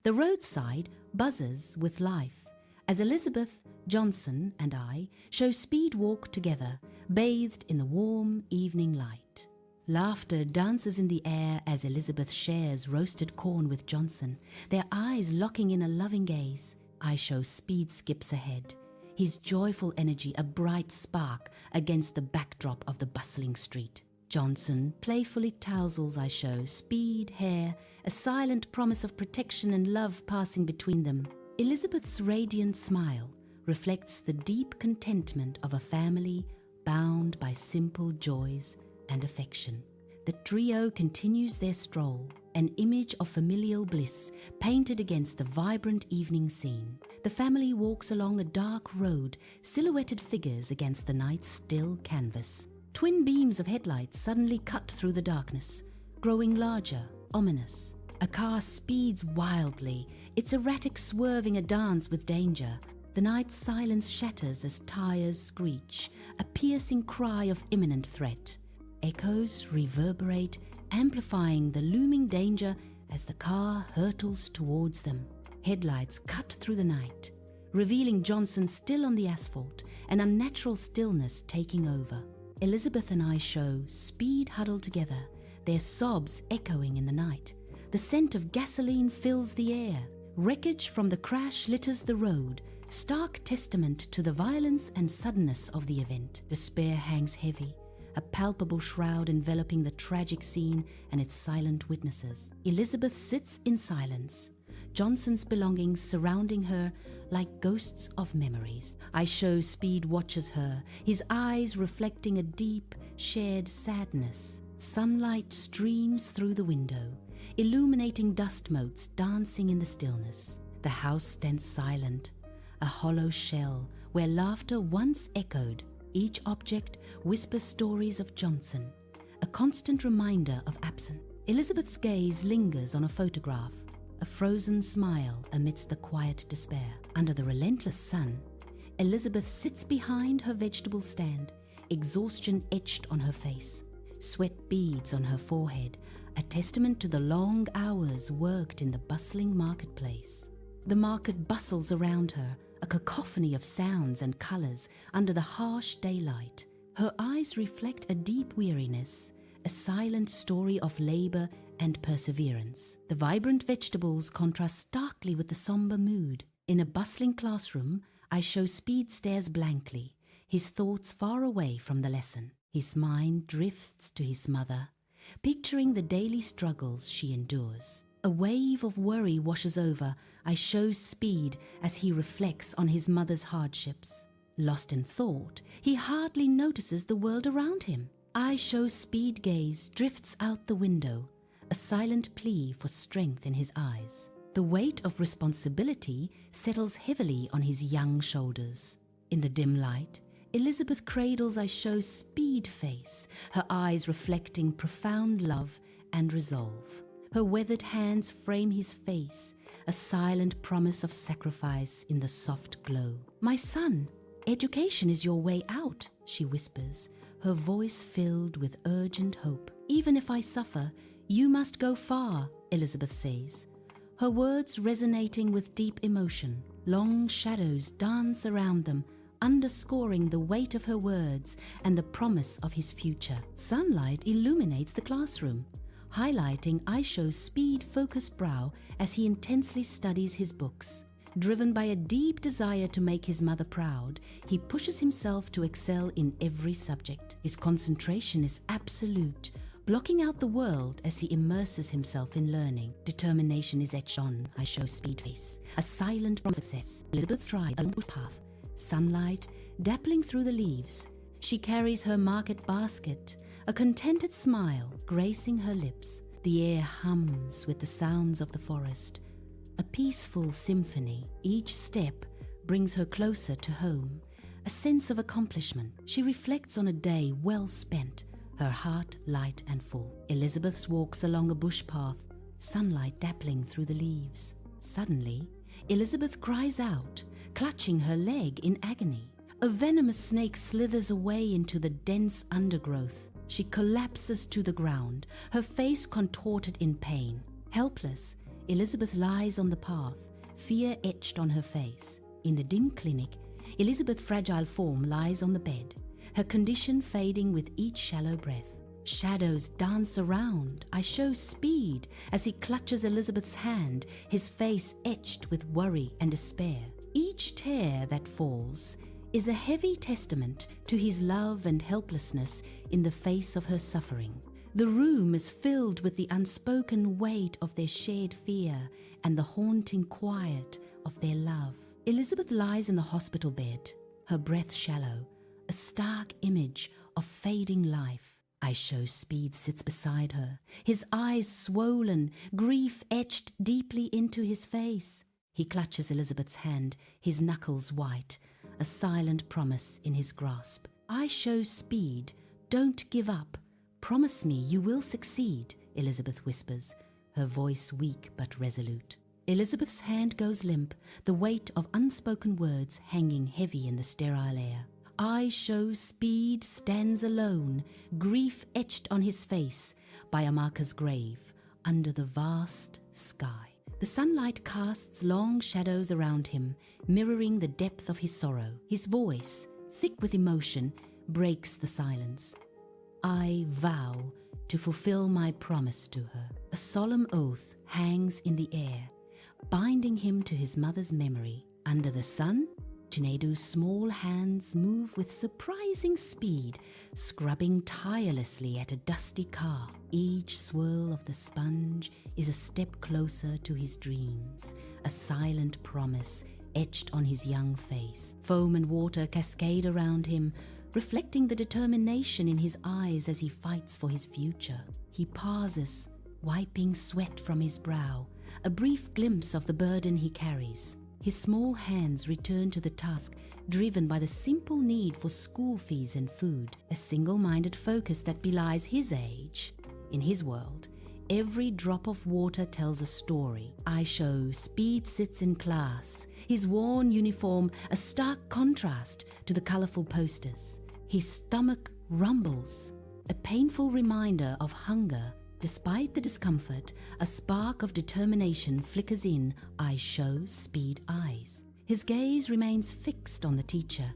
The roadside buzzes with life as Elizabeth, Johnson and I show speed walk together, bathed in the warm evening light. Laughter dances in the air as Elizabeth shares roasted corn with Johnson, their eyes locking in a loving gaze. I show speed skips ahead, his joyful energy a bright spark against the backdrop of the bustling street. Johnson playfully touzles I show, speed, hair, a silent promise of protection and love passing between them. Elizabeth's radiant smile reflects the deep contentment of a family bound by simple joys and affection. The trio continues their stroll, an image of familial bliss painted against the vibrant evening scene. The family walks along a dark road, silhouetted figures against the night's still canvas. Twin beams of headlights suddenly cut through the darkness, growing larger, ominous. A car speeds wildly, its erratic swerving a dance with danger. The night's silence shatters as tires screech, a piercing cry of imminent threat. Echoes reverberate, amplifying the looming danger as the car hurtles towards them. Headlights cut through the night, revealing Johnson still on the asphalt, an unnatural stillness taking over. Elizabeth and I show speed huddled together, their sobs echoing in the night. The scent of gasoline fills the air. Wreckage from the crash litters the road, stark testament to the violence and suddenness of the event. Despair hangs heavy, a palpable shroud enveloping the tragic scene and its silent witnesses. Elizabeth sits in silence, Johnson's belongings surrounding her like ghosts of memories. I show Speed watches her, his eyes reflecting a deep, shared sadness. Sunlight streams through the window, illuminating dust motes dancing in the stillness. The house stands silent, a hollow shell where laughter once echoed. Each object whispers stories of Johnson, a constant reminder of absence. Elizabeth's gaze lingers on a photograph, a frozen smile amidst the quiet despair. Under the relentless sun, Elizabeth sits behind her vegetable stand, exhaustion etched on her face, sweat beads on her forehead, a testament to the long hours worked in the bustling marketplace. The market bustles around her, a cacophony of sounds and colors under the harsh daylight. Her eyes reflect a deep weariness, a silent story of labor and perseverance. The vibrant vegetables contrast starkly with the somber mood. In a bustling classroom, I show Speed stares blankly, his thoughts far away from the lesson. His mind drifts to his mother, picturing the daily struggles she endures. A wave of worry washes over. I show Speed as he reflects on his mother's hardships. Lost in thought, he hardly notices the world around him. I show Speed gaze drifts out the window, a silent plea for strength in his eyes. The weight of responsibility settles heavily on his young shoulders. In the dim light, Elizabeth cradles I show Speed face, her eyes reflecting profound love and resolve. Her weathered hands frame his face, a silent promise of sacrifice in the soft glow. "My son, education is your way out," she whispers, her voice filled with urgent hope. "Even if I suffer, you must go far," Elizabeth says, her words resonating with deep emotion. Long shadows dance around them, underscoring the weight of her words and the promise of his future. Sunlight illuminates the classroom, highlighting Aisho's speed-focused brow as he intensely studies his books. Driven by a deep desire to make his mother proud, he pushes himself to excel in every subject. His concentration is absolute, blocking out the world as he immerses himself in learning. Determination is etched on Aisho's speed face, a silent promise of success. Elizabeth strides along the path, sunlight dappling through the leaves. She carries her market basket, a contented smile gracing her lips. The air hums with the sounds of the forest, a peaceful symphony. Each step brings her closer to home, a sense of accomplishment. She reflects on a day well spent, her heart light and full. Elizabeth walks along a bush path, sunlight dappling through the leaves. Suddenly, Elizabeth cries out, clutching her leg in agony. A venomous snake slithers away into the dense undergrowth. She collapses to the ground, her face contorted in pain. Helpless, Elizabeth lies on the path, fear etched on her face. In the dim clinic, Elizabeth's fragile form lies on the bed, her condition fading with each shallow breath. Shadows dance around. I show Speed as he clutches Elizabeth's hand, his face etched with worry and despair. Each tear that falls is a heavy testament to his love and helplessness in the face of her suffering. The room is filled with the unspoken weight of their shared fear and the haunting quiet of their love. Elizabeth lies in the hospital bed, her breath shallow, a stark image of fading life. I show Speed sits beside her, his eyes swollen, grief etched deeply into his face. He clutches Elizabeth's hand, his knuckles white, a silent promise in his grasp. I show Speed, don't give up. Promise me you will succeed, Elizabeth whispers, her voice weak but resolute. Elizabeth's hand goes limp, the weight of unspoken words hanging heavy in the sterile air. I show Speed stands alone, grief etched on his face by Amaka's grave, under the vast sky. The sunlight casts long shadows around him, mirroring the depth of his sorrow. His voice, thick with emotion, breaks the silence. I vow to fulfill my promise to her. A solemn oath hangs in the air, binding him to his mother's memory. Under the sun, Chinedu's small hands move with surprising speed, scrubbing tirelessly at a dusty car. Each swirl of the sponge is a step closer to his dreams, a silent promise etched on his young face. Foam and water cascade around him, reflecting the determination in his eyes as he fights for his future. He pauses, wiping sweat from his brow, a brief glimpse of the burden he carries. His small hands return to the task, driven by the simple need for school fees and food, a single-minded focus that belies his age. In his world, every drop of water tells a story. I show Speed sits in class, his worn uniform a stark contrast to the colorful posters. His stomach rumbles, a painful reminder of hunger. Despite the discomfort, a spark of determination flickers in I show Speed eyes. His gaze remains fixed on the teacher,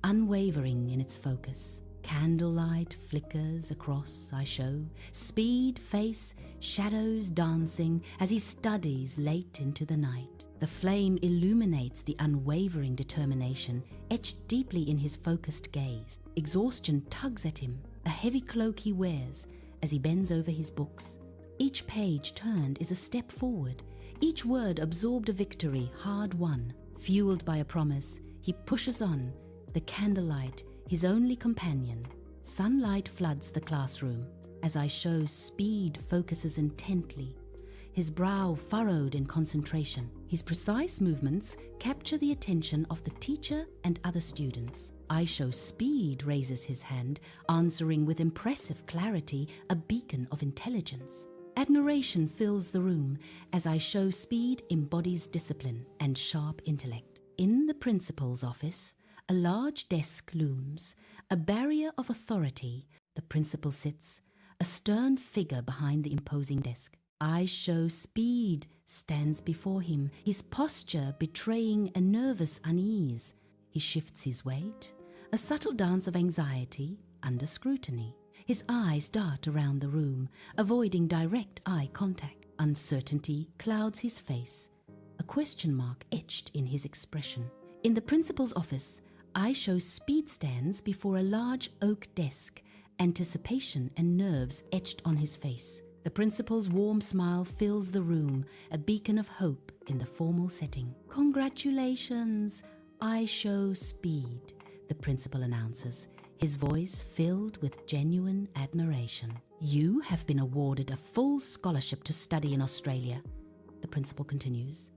unwavering in its focus. Candlelight flickers across I show Speed face, shadows dancing as he studies late into the night. The flame illuminates the unwavering determination etched deeply in his focused gaze. Exhaustion tugs at him, a heavy cloak he wears as he bends over his books. Each page turned is a step forward, each word absorbed a victory hard won. Fueled by a promise, he pushes on, the candlelight his only companion. Sunlight floods the classroom as I show Speed focuses intently, his brow furrowed in concentration. His precise movements capture the attention of the teacher and other students. I show Speed raises his hand, answering with impressive clarity, a beacon of intelligence. Admiration fills the room as I show Speed embodies discipline and sharp intellect. In the principal's office, a large desk looms, a barrier of authority. The principal sits, a stern figure behind the imposing desk. I show Speed stands before him, his posture betraying a nervous unease. He shifts his weight, a subtle dance of anxiety under scrutiny. His eyes dart around the room, avoiding direct eye contact. Uncertainty clouds his face, a question mark etched in his expression. In the principal's office, I show Speed stands before a large oak desk, anticipation and nerves etched on his face. The principal's warm smile fills the room, a beacon of hope in the formal setting. Congratulations, I show Speed, the principal announces, his voice filled with genuine admiration. You have been awarded a full scholarship to study in Australia, the principal continues.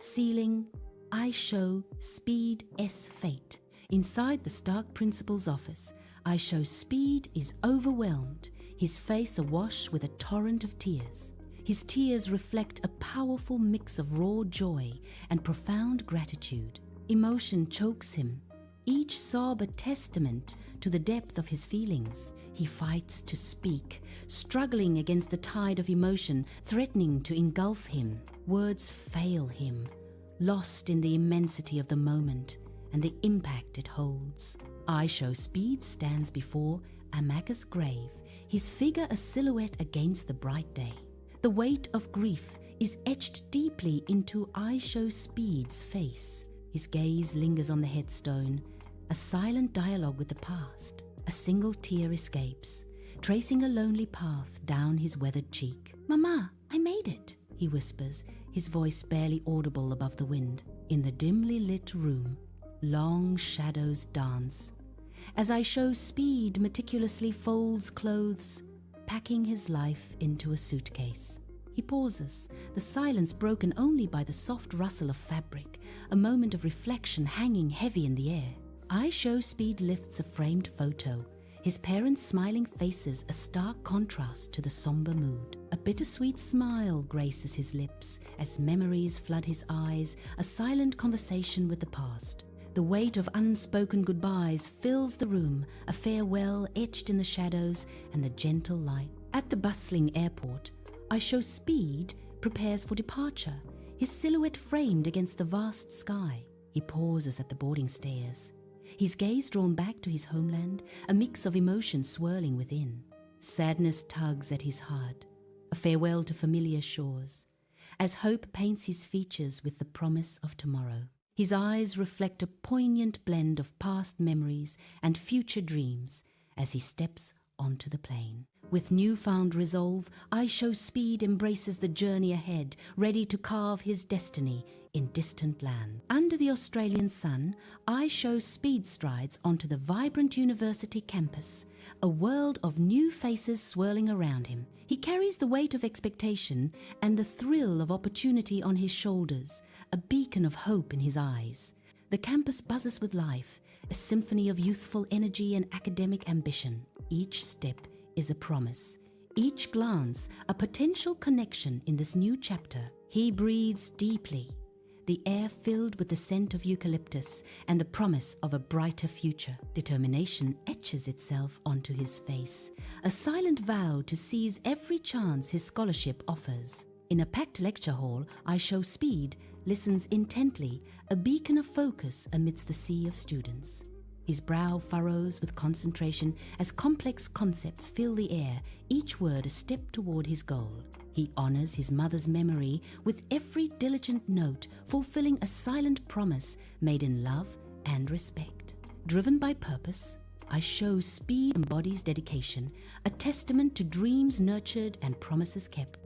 Sealing, I show Speed's fate. Inside the stark principal's office, I show Speed is overwhelmed, his face awash with a torrent of tears. His tears reflect a powerful mix of raw joy and profound gratitude. Emotion chokes him, each sob a testament to the depth of his feelings. He fights to speak, struggling against the tide of emotion threatening to engulf him. Words fail him, lost in the immensity of the moment and the impact it holds. I Show Speed stands before Amaka's grave, his figure a silhouette against the bright day. The weight of grief is etched deeply into I Show Speed's face. His gaze lingers on the headstone, a silent dialogue with the past. A single tear escapes, tracing a lonely path down his weathered cheek. "Mama, I made it," he whispers, his voice barely audible above the wind. In the dimly lit room, long shadows dance. As I Show Speed meticulously folds clothes, packing his life into a suitcase. He pauses, the silence broken only by the soft rustle of fabric, a moment of reflection hanging heavy in the air. I Show Speed lifts a framed photo, his parents' smiling faces a stark contrast to the somber mood. A bittersweet smile graces his lips as memories flood his eyes, a silent conversation with the past. The weight of unspoken goodbyes fills the room, a farewell etched in the shadows and the gentle light. At the bustling airport, I Show Speed prepares for departure, his silhouette framed against the vast sky. He pauses at the boarding stairs, his gaze drawn back to his homeland, a mix of emotions swirling within. Sadness tugs at his heart, a farewell to familiar shores, as hope paints his features with the promise of tomorrow. His eyes reflect a poignant blend of past memories and future dreams as he steps onto the plane. With newfound resolve, I Show Speed embraces the journey ahead, ready to carve his destiny in distant land. Under the Australian sun, I Show Speed strides onto the vibrant university campus, a world of new faces swirling around him. He carries the weight of expectation and the thrill of opportunity on his shoulders, a beacon of hope in his eyes. The campus buzzes with life, a symphony of youthful energy and academic ambition. Each step is a promise, each glance a potential connection in this new chapter. He breathes deeply, the air filled with the scent of eucalyptus and the promise of a brighter future. Determination etches itself onto his face, a silent vow to seize every chance his scholarship offers. In a packed lecture hall, I Show Speed listens intently, a beacon of focus amidst the sea of students. His brow furrows with concentration as complex concepts fill the air, each word a step toward his goal. He honors his mother's memory with every diligent note, fulfilling a silent promise made in love and respect. Driven by purpose, I Show Speed embodies dedication, a testament to dreams nurtured and promises kept.